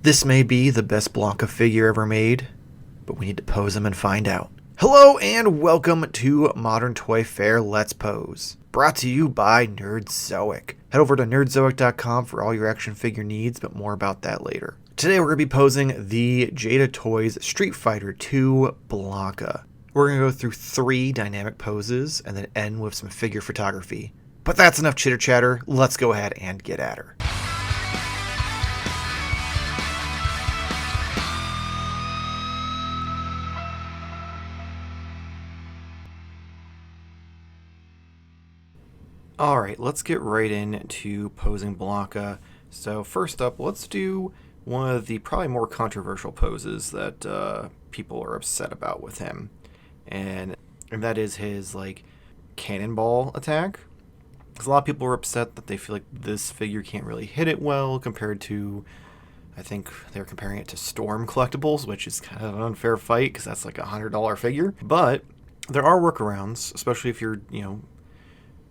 This may be the best Blanka figure ever made, but we need to pose him and find out. Hello and welcome to Modern Toy Fair Let's Pose, brought to you by Nerdzoic. Head over to nerdzoic.com for all your action figure needs, but more about that later. Today we're going to be posing the Jada Toys Street Fighter II Blanka. We're going to go through 3 dynamic poses and then end with some figure photography. But that's enough chitter chatter, let's go ahead and get at her. Alright, let's get right into posing Blanka. So first up, let's do one of the probably more controversial poses that people are upset about with him. And that is his, Cannonball Attack. Because a lot of people are upset that they feel like this figure can't really hit it well compared to, I think they're comparing it to Storm Collectibles, which is kind of an unfair fight because that's like a $100 figure. But there are workarounds, especially if you're,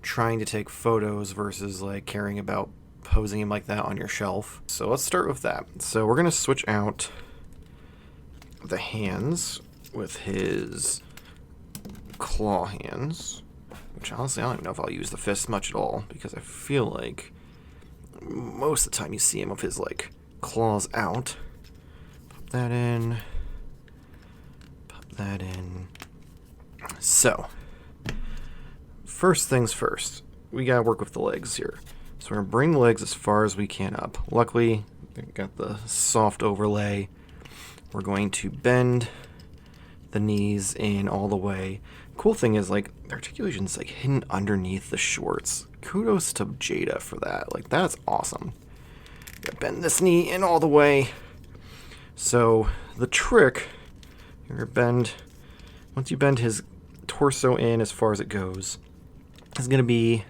trying to take photos versus caring about posing him like that on your shelf. So let's start with that. So we're gonna switch out the hands with his claw hands, which honestly I don't even know if I'll use the fist much at all, because I feel like most of the time you see him with his claws out. Pop that in, pop that in. So first things first, we gotta work with the legs here. So we're gonna bring the legs as far as we can up. Luckily, we got the soft overlay. We're going to bend the knees in all the way. Cool thing is, the articulation's hidden underneath the shorts. Kudos to Jada for that. That's awesome. Gotta bend this knee in all the way. So the trick, you're gonna bend, once you bend his torso in as far as it goes, is going to be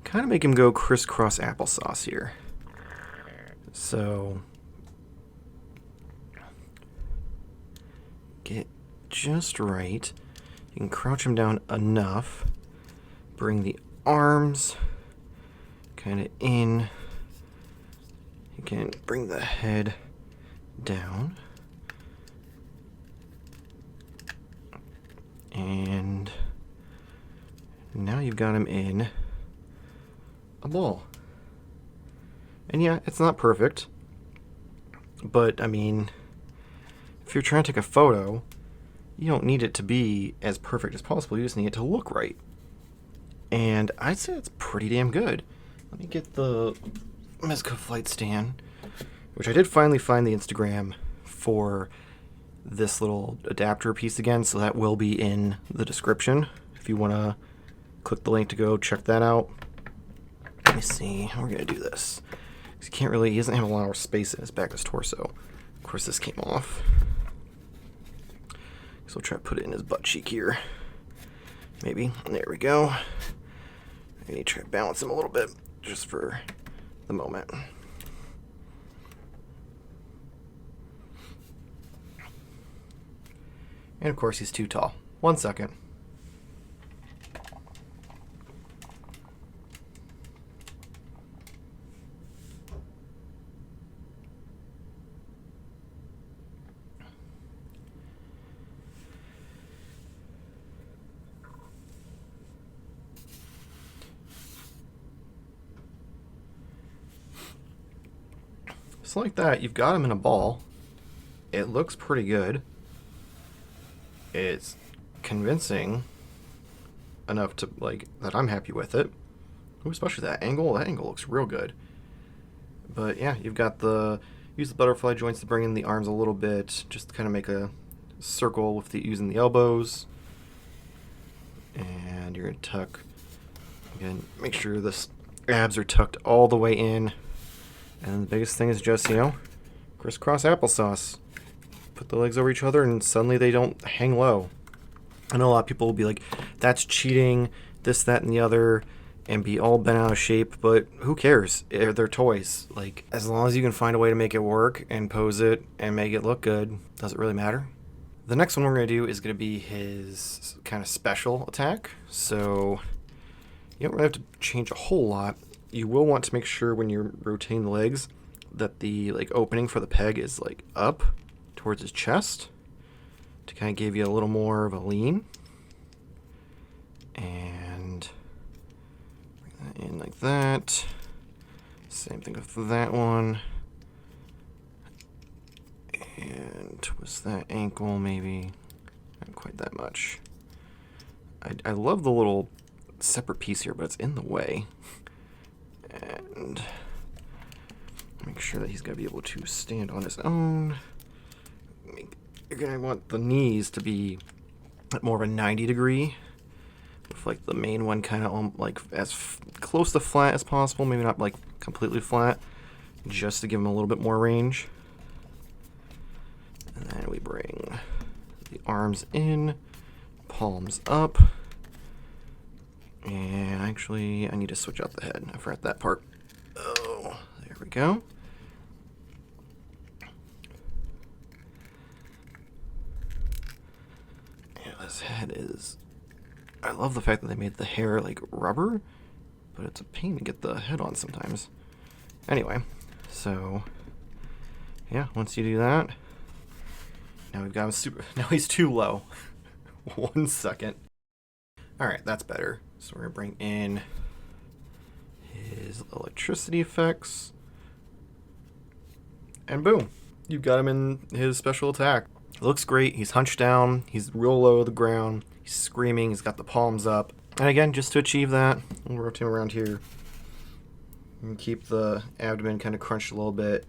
kind of make him go crisscross applesauce here. So get just right. You can crouch him down enough. Bring the arms kind of in. You can bring the head down. And now you've got him in a ball. And yeah, it's not perfect. But, I mean, if you're trying to take a photo, you don't need it to be as perfect as possible. You just need it to look right. And I'd say it's pretty damn good. Let me get the Mezco flight stand, which I did finally find the Instagram for this little adapter piece again, so that will be in the description if you want to click the link to go check that out. Let me see how we're going to do this. He doesn't have a lot of space in his back of his torso. Of course, this came off. So we'll try to put it in his butt cheek here. Maybe. There we go. I need to try to balance him a little bit just for the moment. And of course, he's too tall. 1 second. So like that, you've got him in a ball. It looks pretty good. It's convincing enough to, that I'm happy with it. Ooh, especially that angle. That angle looks real good. But yeah, you've got use the butterfly joints to bring in the arms a little bit. Just kind of make a circle with using the elbows. And you're going to tuck. Again, make sure the abs are tucked all the way in. And the biggest thing is just, crisscross applesauce. Put the legs over each other and suddenly they don't hang low. I know a lot of people will be like, that's cheating, this, that, and the other, and be all bent out of shape, but who cares? They're toys. As long as you can find a way to make it work and pose it and make it look good, does it really matter? The next one we're going to do is going to be his kind of special attack. So you don't really have to change a whole lot. You will want to make sure when you're rotating the legs that the like opening for the peg is like up towards his chest to kind of give you a little more of a lean. And bring that in like that. Same thing with that one. And twist that ankle maybe. Not quite that much. I love the little separate piece here, but it's in the way. And make sure that he's going to be able to stand on his own. You're going to want the knees to be at more of a 90 degree. With like the main one kind of like as close to flat as possible. Maybe not like completely flat. Just to give him a little bit more range. And then we bring the arms in. Palms up. And actually, I need to switch out the head. I forgot that part. Oh, there we go. Yeah, this head is... I love the fact that they made the hair like rubber, but it's a pain to get the head on sometimes. Anyway, so... yeah, once you do that... Now we've got him super... Now he's too low. 1 second. Alright, that's better. So we're going to bring in his electricity effects. And boom. You've got him in his special attack. It looks great. He's hunched down. He's real low to the ground. He's screaming. He's got the palms up. And again, just to achieve that, we'll rotate him around here. And keep the abdomen kind of crunched a little bit.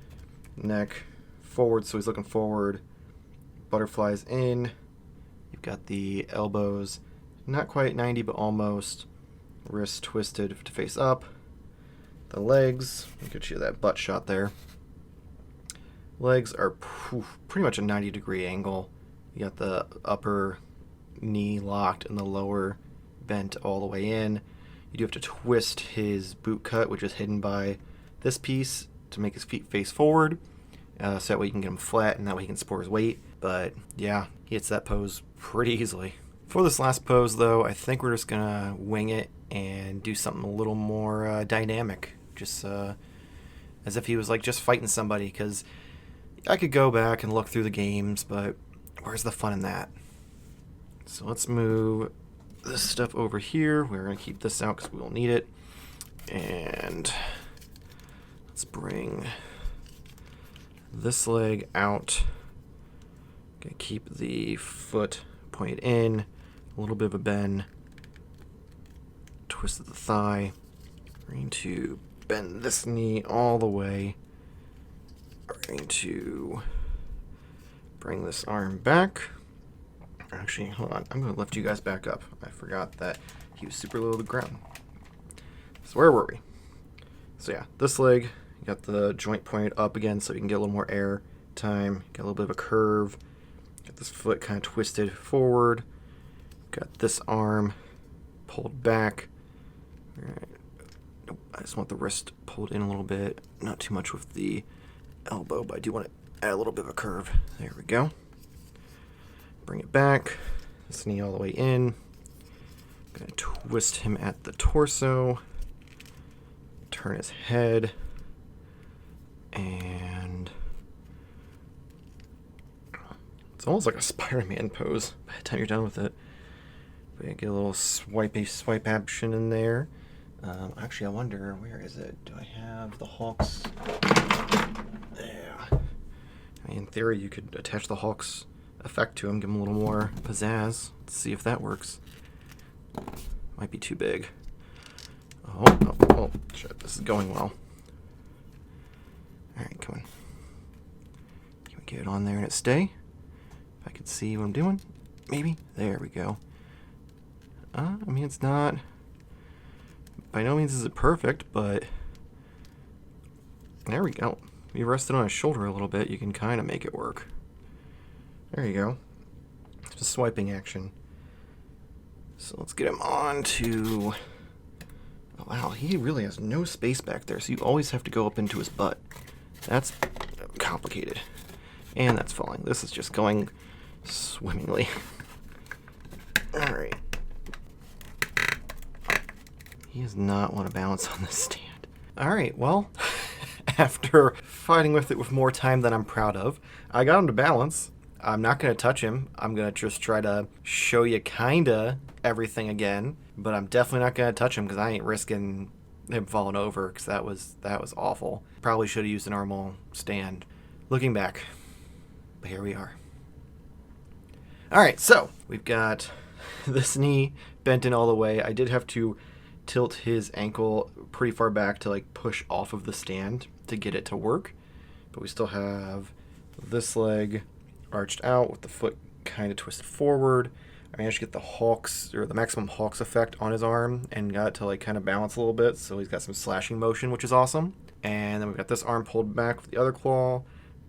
Neck forward, so he's looking forward. Butterflies in. You've got the elbows, not quite 90, but almost. Wrists twisted to face up. The legs, I'll get you that butt shot there. Legs are pretty much a 90 degree angle. You got the upper knee locked and the lower bent all the way in. You do have to twist his boot cut, which is hidden by this piece, to make his feet face forward. So that way you can get him flat and that way he can support his weight. But yeah, he hits that pose pretty easily. For this last pose though, I think we're just gonna wing it and do something a little more dynamic. Just as if he was like just fighting somebody, because I could go back and look through the games, but where's the fun in that? So let's move this stuff over here. We're gonna keep this out because we will need it. And let's bring this leg out. Gonna keep the foot pointed in, a little bit of a bend, twist of the thigh. We're going to bend this knee all the way. We're going to bring this arm back. Actually, hold on. I'm going to lift you guys back up. I forgot that he was super low to the ground. So where were we? So yeah, this leg, you got the joint pointed up again so you can get a little more air time. Got a little bit of a curve. Got this foot kind of twisted forward. Got this arm pulled back. All right. Nope, I just want the wrist pulled in a little bit. Not too much with the elbow, but I do want to add a little bit of a curve. There we go. Bring it back. This knee all the way in. Gonna twist him at the torso. Turn his head. And it's almost like a Spider-Man pose by the time you're done with it. We get a little swipe action in there. Actually, I wonder, where is it? Do I have the Hulk's? There. I mean, in theory, you could attach the Hulk's effect to him, give him a little more pizzazz. Let's see if that works. Might be too big. Oh, shit, this is going well. Alright, come on. Can we get it on there and it stay? If I could see what I'm doing. Maybe. There we go. I mean, it's not... By no means is it perfect, but... There we go. If you rest it on his shoulder a little bit, you can kind of make it work. There you go. Just swiping action. So let's get him on to... Oh, wow, he really has no space back there, so you always have to go up into his butt. That's complicated. And that's falling. This is just going swimmingly. Alright. He does not want to balance on this stand. Alright, well, after fighting with it with more time than I'm proud of. I got him to balance. I'm not going to touch him. I'm going to just try to show you kinda everything again, but I'm definitely not going to touch him because I ain't risking him falling over, because that was awful. Probably should have used a normal stand looking back, but here we are. Alright, so we've got this knee bent in all the way. I did have to tilt his ankle pretty far back to like push off of the stand to get it to work, but we still have this leg arched out with the foot kind of twisted forward. I managed to get the Hawks, or the maximum Hawks effect on his arm, and got it to like kind of balance a little bit, so he's got some slashing motion, which is awesome. And then we've got this arm pulled back with the other claw.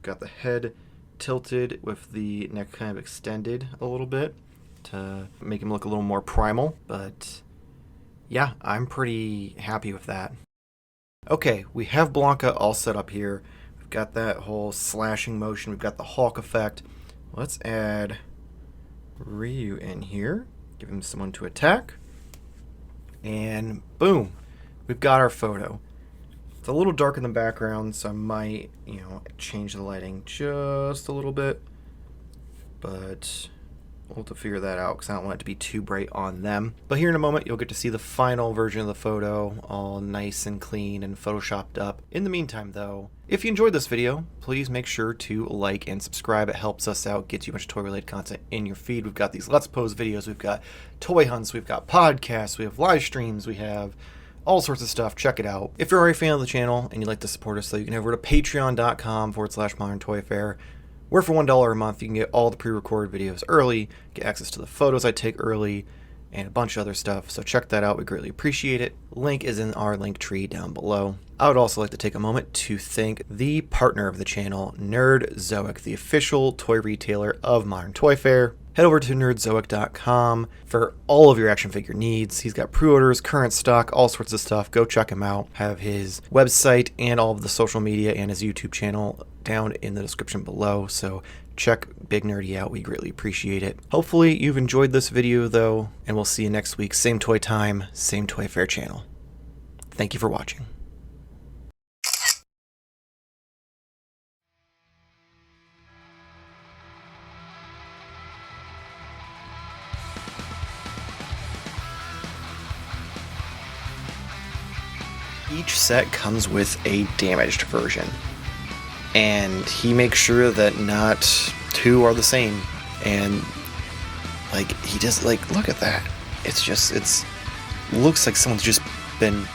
Got the head tilted with the neck kind of extended a little bit to make him look a little more primal. But yeah, I'm pretty happy with that. Okay, we have Blanka all set up here. We've got that whole slashing motion. We've got the Hawk effect. Let's add Ryu in here. Give him someone to attack. And boom, we've got our photo. It's a little dark in the background, so I might, change the lighting just a little bit. But we'll have to figure that out because I don't want it to be too bright on them. But here in a moment, you'll get to see the final version of the photo, all nice and clean and photoshopped up. In the meantime, though, if you enjoyed this video, please make sure to like and subscribe. It helps us out, gets you a bunch of toy-related content in your feed. We've got these Let's Pose videos, we've got toy hunts, we've got podcasts, we have live streams, we have all sorts of stuff. Check it out. If you're already a fan of the channel and you'd like to support us, so you can head over to patreon.com/Modern Toy Fair, where for $1 a month you can get all the pre-recorded videos early, get access to the photos I take early, and a bunch of other stuff. So check that out. We greatly appreciate it. Link is in our link tree down below. I would also like to take a moment to thank the partner of the channel, Nerdzoic, the official toy retailer of Modern Toy Fair. Head over to nerdzoic.com for all of your action figure needs. He's got pre-orders, current stock, all sorts of stuff. Go check him out. Have his website and all of the social media and his YouTube channel down in the description below. So check Big Nerdy out. We greatly appreciate it. Hopefully you've enjoyed this video though, and we'll see you next week. Same toy time, same Toy Fair channel. Thank you for watching. Each set comes with a damaged version, and he makes sure that not two are the same. And like, he just, like, look at that. It's looks like someone's just been